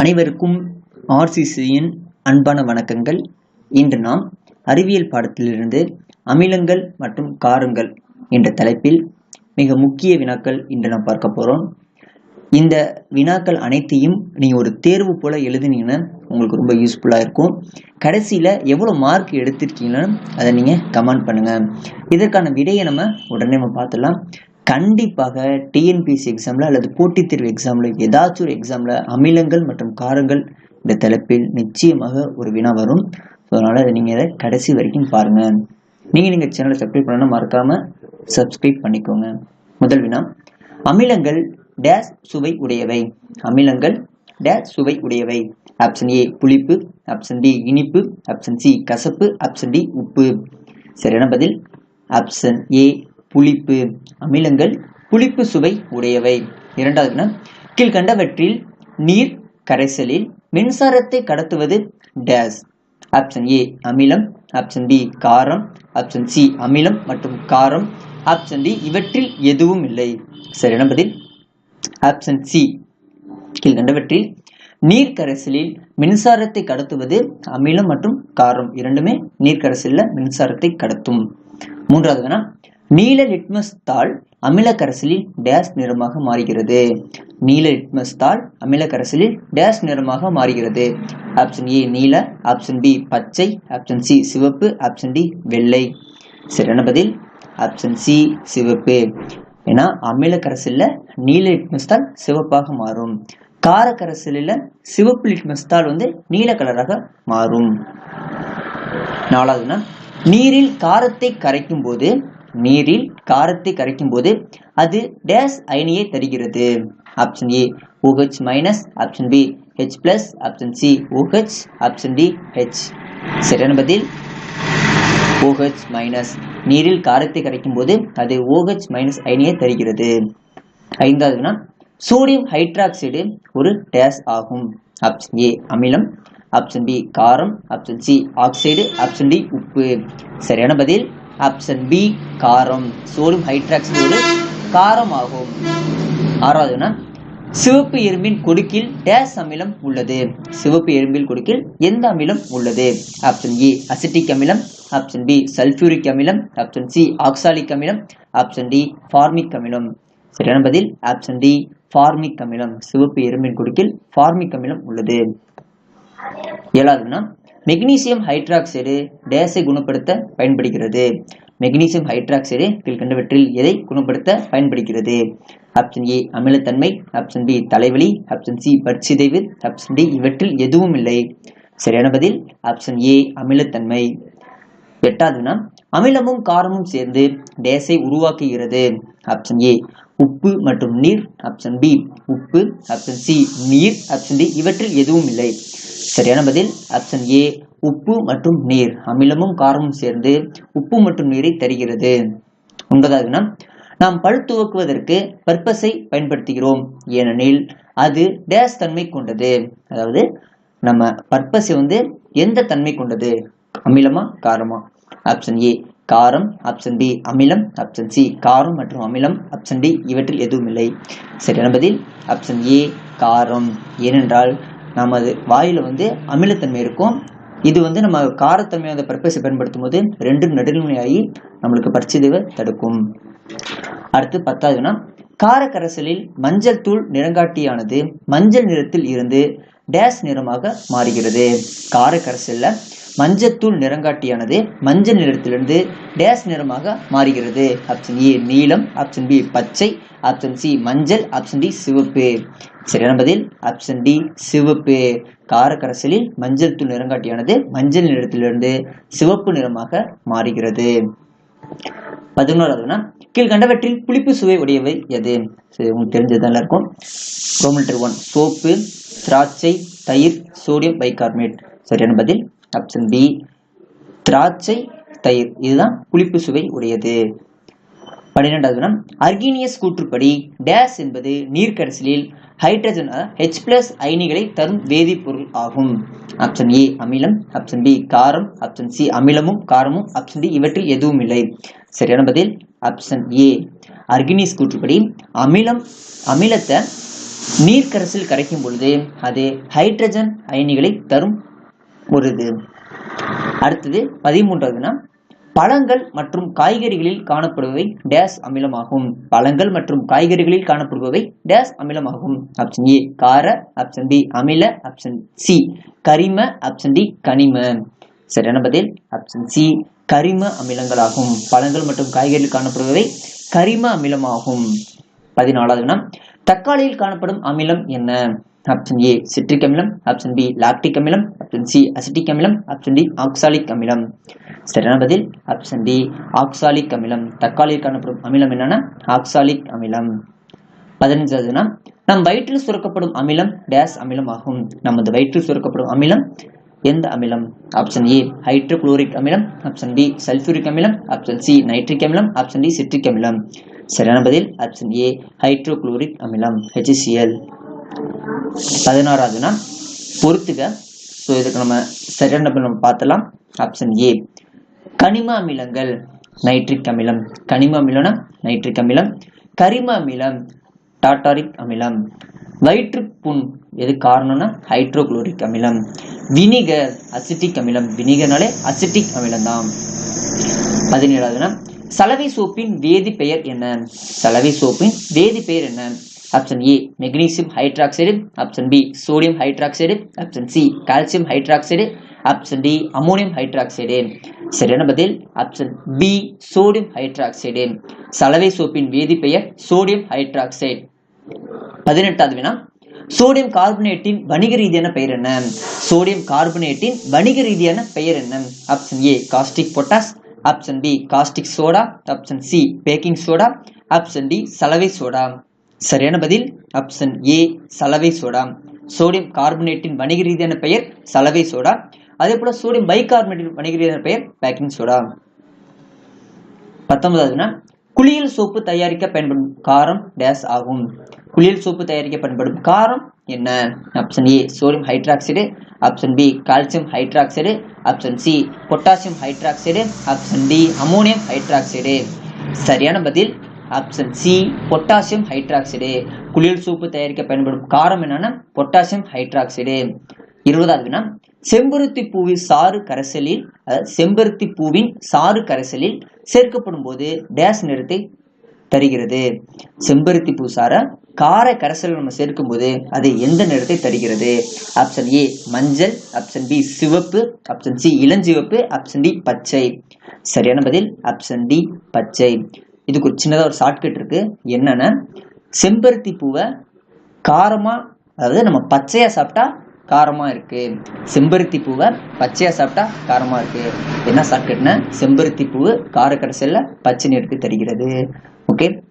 அனைவருக்கும் ஆர்சிசியின் அன்பான வணக்கங்கள். இன்று நாம் அறிவியல் பாடத்திலிருந்து அமிலங்கள் மற்றும் காரங்கள் என்ற தலைப்பில் மிக முக்கிய வினாக்கள் இன்று நாம் பார்க்க போறோம். இந்த வினாக்கள் அனைத்தையும் நீங்க ஒரு தேர்வு போல எழுதினீங்கன்னா உங்களுக்கு ரொம்ப யூஸ்ஃபுல்லா இருக்கும். கடைசியில எவ்வளவு மார்க் எடுத்திருக்கீங்கன்னு அதை நீங்க கமெண்ட் பண்ணுங்க. இதற்கான விடையை நம்ம உடனே பார்த்துடலாம். கண்டிப்பாக டிஎன்பிஎஸ்சி எக்ஸாம்ல அல்லது போட்டித் தேர்வு எக்ஸாம்ல ஏதாச்சும் ஒரு எக்ஸாம்ல அமிலங்கள் மற்றும் காரங்கள் இந்த தலைப்பில் நிச்சயமாக ஒரு வினா வரும். அதனால அதை நீங்க இதை கடைசி வரைக்கும் பாருங்க. நீங்க சேனலை சப்ஸ்கிரைப் பண்ணணும், மறக்காம சப்ஸ்கிரைப் பண்ணிக்கோங்க. முதல் வினா, அமிலங்கள் டேஷ் சுவை உடையவை. அமிலங்கள் டேஷ் சுவை உடையவை. ஆப்ஷன் ஏ புளிப்பு, ஆப்ஷன் பி இனிப்பு, ஆப்ஷன் சி கசப்பு, ஆப்ஷன் டி உப்பு. சரியான பதில் ஆப்ஷன் ஏ புளிப்பு. அமிலங்கள் புளிப்பு சுவை உடையவை. இரண்டாவது, கீழ்கண்டவற்றில் நீர் கரைசலில் மின்சாரத்தை கடத்துவது டேஷ். ஆப்ஷன் ஏ அமிலம், ஆப்ஷன் பி காரம், ஆப்ஷன் சி அமிலம் மற்றும் காரம், ஆப்ஷன் டி இவற்றில் எதுவும் இல்லை. சரியான பதில் ஆப்ஷன் சி. கீழ்கண்டவற்றில் நீர் கரைசலில் மின்சாரத்தை கடத்துவது அமிலம் மற்றும் காரம், இரண்டுமே நீர் கரைசலில் மின்சாரத்தை கடத்தும். மூன்றாவது, நீல லிட்மஸ் தாள் அமில கரைசலில் டேஷ் நிறமாக மாறுகிறது. நீல லிட்மஸ் தாள் அமில கரைசலில் டேஷ் நிறமாக மாறுகிறது. ஆப்ஷன் ஏ நீல, ஆப்ஷன் பி பச்சை, ஆப்ஷன் சி சிவப்பு, ஆப்ஷன் டி வெள்ளை. சரியான பதில் ஆப்ஷன் சி சிவப்பு. ஏன்னா அமில கரைசலில் நீல லிட்மஸ் தாள் சிவப்பாக மாறும், கார கரைசலில் சிவப்பு லிட்மஸ் தாள் நீல கலராக மாறும். நாலாவதுனா, நீரில் காரத்தை கரைக்கும் போது அது டேஷ் அயனியை தருகிறது. Option A OH minus, option B H plus, option C OH, option D H. சரியான பதில் OH மைனஸ். நீரில் காரத்தை கரைக்கும் போது அது OH மைனஸ் அயனியை தருகிறது. ஐந்தாவதுனா, சோடியம் ஹைட்ராக்சைடு ஒரு டேஷ் ஆகும். ஆப்ஷன் ஏ அமிலம், ஆப்ஷன் பி காரம், option C oxide, option D உப்பு. சரியான பதில் ஆப்ஷன் பி காரம். சோடியம் ஹைட்ராக்சைடு ஒரு காரம் ஆகும். ஆறாவதுனா, சிவப்பு எறும்பின் கொடுக்கில் டேஷ் அமிலம் உள்ளது. சிவப்பு எறும்பில் கொடுக்கில் எந்த அமிலம் உள்ளது? ஆப்ஷன் ஏ அசிட்டிக் அமிலம், ஆப்ஷன் பி சல்பியூரிக் அமிலம், ஆப்ஷன் சி ஆக்சாலிக் அமிலம், ஆப்ஷன் டி ஃபார்மிக் அமிலம். சரியான பதில் ஆப்ஷன் டி ஃபார்மிக் அமிலம். சிவப்பு எறும்பின் கொடுக்கில் ஃபார்மிக் அமிலம் உள்ளது. ஏழாவதுனா, மெக்னீசியம் ஹைட்ராக்சைடு டேஷை குணப்படுத்த பயன்படுகிறது. மெக்னீசியம் ஹைட்ராக்சைடு கீழ்கண்டவற்றில் எதை குணப்படுத்த பயன்படுகிறது? ஆப்ஷன் ஏ அமிலத்தன்மை, ஆப்ஷன் பி தலைவலி, ஆப்ஷன் சி பற்சிதைவு, ஆப்ஷன் டி இவற்றில் எதுவும் இல்லை. சரியான பதில் ஆப்ஷன் ஏ அமிலத்தன்மை. எட்டாவதுனா, அமிலமும் காரமும் சேர்ந்து டேஷை உருவாக்குகிறது. ஆப்ஷன் ஏ உப்பு மற்றும் நீர், ஆப்ஷன் பி உப்பு, ஆப்ஷன் சி நீர், ஆப்ஷன் டி இவற்றில் எதுவும் இல்லை. சரியான பதில் ஆப்ஷன் ஏ உப்பு மற்றும் நீர். அமிலமும் காரமும் சேர்ந்து உப்பு மற்றும் நீரை தருகிறது. ஒன்பதாவதுனா, நாம் பல் துவக்குவதற்கு பர்பஸை பயன்படுத்துகிறோம், ஏனெனில் அது டேஷ் தன்மை கொண்டது. அதாவது நம்ம பர்பஸ் எந்த தன்மை கொண்டது, அமிலமா காரமா? ஆப்ஷன் ஏ காரம், ஆப்ஷன் பி அமிலம், ஆப்ஷன் சி காரம் மற்றும் அமிலம், ஆப்ஷன் டி இவற்றில் எதுவும் இல்லை. சரியான பதில் ஆப்ஷன் ஏ காரம். ஏனென்றால் நமது வாயில அமிலத்தன்மை இருக்கும். இது நம்ம காரத்தன்மை அந்த பர்பஸை பயன்படுத்தும் போது ரெண்டும் நடுநிலையாகி நம்மளுக்கு பற்சிதைவை தடுக்கும். அடுத்து பத்தாவதுனா, கார கரைசலில் மஞ்சள் தூள் நிறங்காட்டியானது மஞ்சள் நிறத்தில் இருந்து டேஷ் நிறமாக மாறுகிறது. கார கரைசல்ல மஞ்சத்தூள் நிறங்காட்டியானது மஞ்சள் நிறத்திலிருந்து டேஷ் நிறமாக மாறுகிறது. ஆப்ஷன் ஏ நீலம், ஆப்ஷன் பி பச்சை, ஆப்ஷன் சி மஞ்சள், ஆப்ஷன் டி சிவப்பு. சரியான பதில் ஆப்ஷன் டி சிவப்பு. கார கரைசலில் மஞ்சள் தூள் நிறங்காட்டியானது மஞ்சள் நிறத்திலிருந்து சிவப்பு நிறமாக மாறுகிறது. 11வதுனா, கீழ்கண்டவற்றில் புளிப்பு சுவை உடையவை எது? உங்களுக்கு தெரிஞ்சதெல்லாம் இருக்கும். ரோமன் 1 சோப்பு, திராட்சை, தயிர், சோடியம் பைகார்பனேட். சரியான பதில் ஆப்ஷன் பி திராட்சை, தயிர், இதுதான் புளிப்பு சுவை உடையது. 12வதுனா, அர்கீனியஸ் கூற்றுப்படி டேஷ் என்பது நீர்க்கரைசலில் ஹைட்ரஜன் H பிளஸ் அயனிகளை தரும் வேதிப்பொருள் ஆகும். ஆப்ஷன் ஏ அமிலம், ஆப்ஷன் பி காரம், ஆப்ஷன் சி அமிலமும் காரமும், ஆப்ஷன் டி இவற்றில் எதுவும் இல்லை. சரியான பதில் ஆப்ஷன் ஏ. அர்கீனியஸ் கூற்றுப்படி அமிலத்தை நீர்க்கரசில் கரைக்கும் பொழுது அது ஹைட்ரஜன் அயனிகளை தரும் ஒரு இது. அடுத்தது 13வதுனா பழங்கள் மற்றும் காய்கறிகளில் காணப்படுபவை டேஸ் அமிலமாகும். பழங்கள் மற்றும் காய்கறிகளில் காணப்படுபவை டேஸ் அமிலமாகும். ஆப்ஷன் ஏ கார, ஆப்ஷன் பி அமில, ஆப்ஷன் சி கரிம, ஆப்ஷன் டி கனிம. சரியான பதில் ஆப்ஷன் சி கரிம அமிலங்களாகும். பழங்கள் மற்றும் காய்கறிகளில் காணப்படுபவை கரிம அமிலமாகும். 14வதுனா தக்காளியில் காணப்படும் அமிலம் என்ன? ஆப்ஷன் ஏ சிட்ரிக் அமிலம், ஆப்ஷன் பி லாக்டிக் அமிலம், ஆப்ஷன் சி அசிட்டிக் அமிலம், ஆப்ஷன் டி ஆக்சாலிக் அமிலம். சரியான பதில் ஆப்ஷன் டி ஆக்சாலிக் அமிலம். தக்காளியில் காணப்படும் அமிலம் என்னன்னா ஆக்சாலிக் அமிலம். 15வதுனா நம் வயிற்றில் சுரக்கப்படும் அமிலம் டேஸ் அமிலமாகும். நமது வயிற்றில் சுரக்கப்படும் அமிலம் எந்த அமிலம்? ஆப்ஷன் ஏ ஹைட்ரோகுளோரிக் அமிலம், ஆப்ஷன் பி சல்பூரிக் அமிலம், ஆப்ஷன் சி நைட்ரிக் அமிலம், ஆப்ஷன் டி சிட்ரிக் அமிலம். சரியான பதில் ஆப்ஷன் ஏ ஹைட்ரோகுளோரிக் அமிலம் HCl. 16வதுனா பொறுத்துக. ஸோ இதுக்கு நம்ம சரியான பதில் நம்ம பார்த்தலாம். ஆப்ஷன் ஏ கனிம அமிலங்கள் நைட்ரிக் அமிலம். கனிம அமிலம்னா நைட்ரிக் அமிலம். கரிம அமிலம் டாட்டாரிக் அமிலம். வயிற்றுப்புண் எது காரணம்னா ஹைட்ரோகுளோரிக் அமிலம். வினிகர் அசிட்டிக் அமிலம். வினிகர்னாலே அசிட்டிக் அமிலம் தான். 17வதுனா சலவை சோப்பின் வேதி பெயர் என்ன? சலவை சோப்பின் வேதி பெயர் என்ன? Option A magnesium hydroxide, option B sodium hydroxide, option C calcium hydroxide, option D ammonium hydroxide. சரியான பதில் ஆப்ஷன் பி சோடியம் ஹைட்ராக்சைடு. சலவை சோப்பின் வேதி பெயர் சோடியம் ஹைட்ராக்சைடு. 18வது வினா சோடியம் கார்பனேட்டின் வணிக ரீதியான பெயர் என்ன? சோடியம் கார்பனேட்டின் வணிக ரீதியான பெயர் என்ன? Option A caustic potash, option B caustic soda, option C baking soda, option D சலவை சோடா. சரியான பதில் ஆப்ஷன் ஏ சலவை சோடா. சோடியம் கார்பனேட்டின் வணிக ரீதியான பெயர் சலவை சோடா. அதே போல சோடியம் பைகார்பனேட்டின் வணிக ரீதியான பெயர் பேக்கிங் சோடா. 19வதுனா குளியல் சோப்பு தயாரிக்க பயன்படும் காரம் டேஸ் ஆகும். குளியல் சோப்பு தயாரிக்க பயன்படும் காரம் என்ன? Option A sodium hydroxide, option B calcium hydroxide, option C potassium hydroxide, option D ammonium hydroxide. சரியான பதில் ஆப்ஷன் சி பொட்டாசியம் ஹைட்ராக்சைடு. குளியல் சோப்பு தயாரிக்க பயன்படும் காரம் என்னன்னா பொட்டாசியம் ஹைட்ராக்சைடு. 20வது வினா செம்பருத்தி பூவின் சாறு கரைசலில் செம்பருத்தி பூவின் சாறு கரைசலில் சேர்க்கப்படும் போது டேஸ் நிறத்தை தருகிறது. செம்பருத்தி பூ சார கார கரைசல் நம்ம சேர்க்கும் போது அது எந்த நிறத்தை தருகிறது? ஆப்ஷன் ஏ மஞ்சள், ஆப்ஷன் பி சிவப்பு, ஆப்ஷன் சி இளஞ்சிவப்பு, ஆப்ஷன் டி பச்சை. சரியான பதில் ஆப்ஷன் டி பச்சை. இதுக்கு ஒரு சின்னதாக ஒரு ஷார்ட்கட் இருக்கு. என்னன்னா செம்பருத்தி பூவை காரமா, அதாவது நம்ம பச்சையா சாப்பிட்டா காரமா இருக்கு, செம்பருத்தி பூவை பச்சையா சாப்பிட்டா காரமா இருக்கு. என்ன ஷார்ட்கட்னா செம்பருத்தி பூவு கார கரைசல்ல பச்சை நிறத்தை தருகிறது. ஓகே.